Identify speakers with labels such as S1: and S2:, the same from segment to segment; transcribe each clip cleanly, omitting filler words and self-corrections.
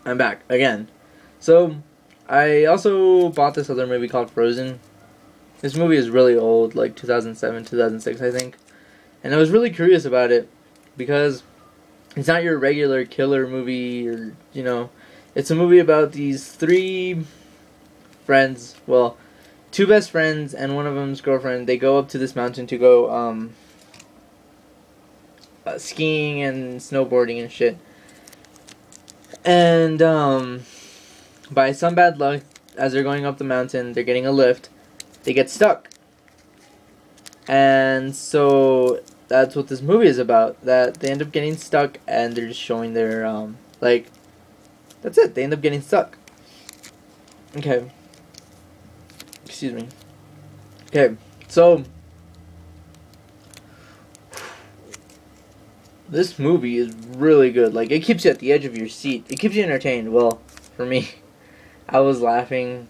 S1: I'm back again. So, I also bought this other movie called Frozen. This movie is really old, like 2007, 2006, I think. And I was really curious about it because it's not your regular killer movie or, it's a movie about these three friends, well, two best friends and one of them's girlfriend. They go up to this mountain to go skiing and snowboarding and shit. And by some bad luck, as they're going up the mountain, they're getting a lift. They get stuck. And so that's what this movie is about. That they end up getting stuck and they're just showing their that's it. They end up getting stuck. Okay. Excuse me. Okay. So this movie is really good. Like, it keeps you at the edge of your seat. It keeps you entertained. Well, for me, I was laughing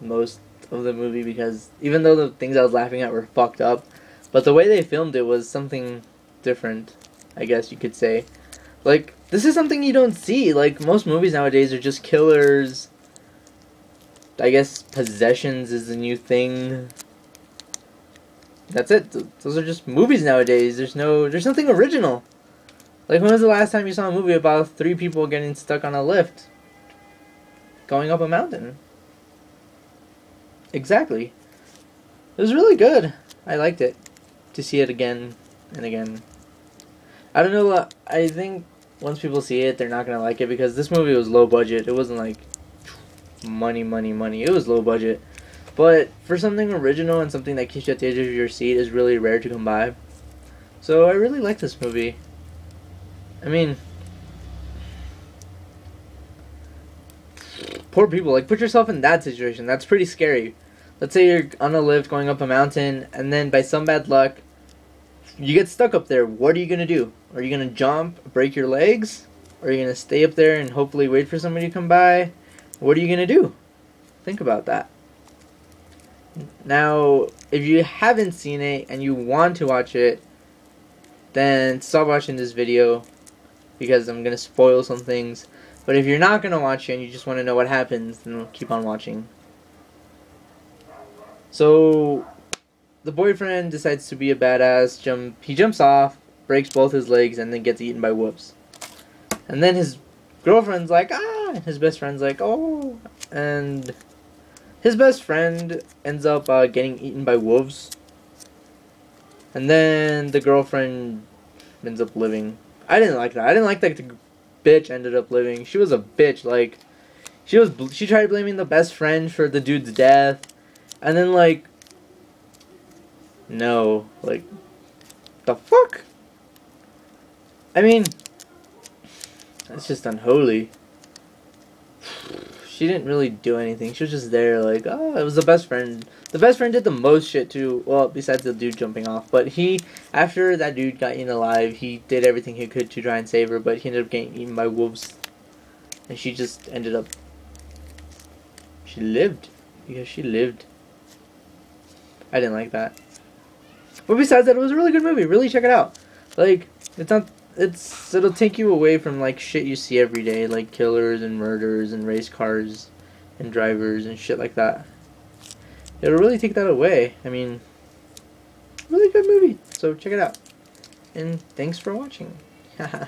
S1: most of the movie because even though the things I was laughing at were fucked up, but the way they filmed it was something different, I guess you could say. Like, this is something you don't see. Like, most movies nowadays are just killers. I guess possessions is the new thing. That's it. Those are just movies nowadays. There's nothing original. Like, when was the last time you saw a movie about three people getting stuck on a lift going up a mountain? Exactly. It was really good. I liked it. To see it again and again. I don't know, I think once people see it, they're not gonna like it because this movie was low budget. It wasn't like money. It was low budget. But for something original and something that keeps you at the edge of your seat is really rare to come by. So I really like this movie. I mean, poor people. Like, put yourself in that situation. That's pretty scary. Let's say you're on a lift going up a mountain, and then by some bad luck, you get stuck up there. What are you going to do? Are you going to jump, break your legs? Or are you going to stay up there and hopefully wait for somebody to come by? What are you going to do? Think about that. Now, if you haven't seen it and you want to watch it, then stop watching this video because I'm going to spoil some things. But if you're not going to watch it and you just want to know what happens, then keep on watching. So, the boyfriend decides to be a badass. He jumps off, breaks both his legs, and then gets eaten by wolves. And then his girlfriend's like, ah! And his best friend's like, oh! And his best friend ends up getting eaten by wolves. And then the girlfriend ends up living. I didn't like that. I didn't like that the bitch ended up living. She was a bitch. Like, she tried blaming the best friend for the dude's death. And then, like, no, like, the fuck? I mean, that's just unholy. She didn't really do anything. She was just there, like, oh, it was the best friend. The best friend did the most shit, too. Well, besides the dude jumping off. But after that dude got eaten alive, he did everything he could to try and save her, but he ended up getting eaten by wolves. And she just ended up, she lived. Because she lived. I didn't like that. But besides that, it was a really good movie. Really check it out. Like, it'll take you away from, like, shit you see every day, like killers and murders and race cars and drivers and shit like that. It'll really take that away. I mean, really good movie. So check it out. And thanks for watching. Haha.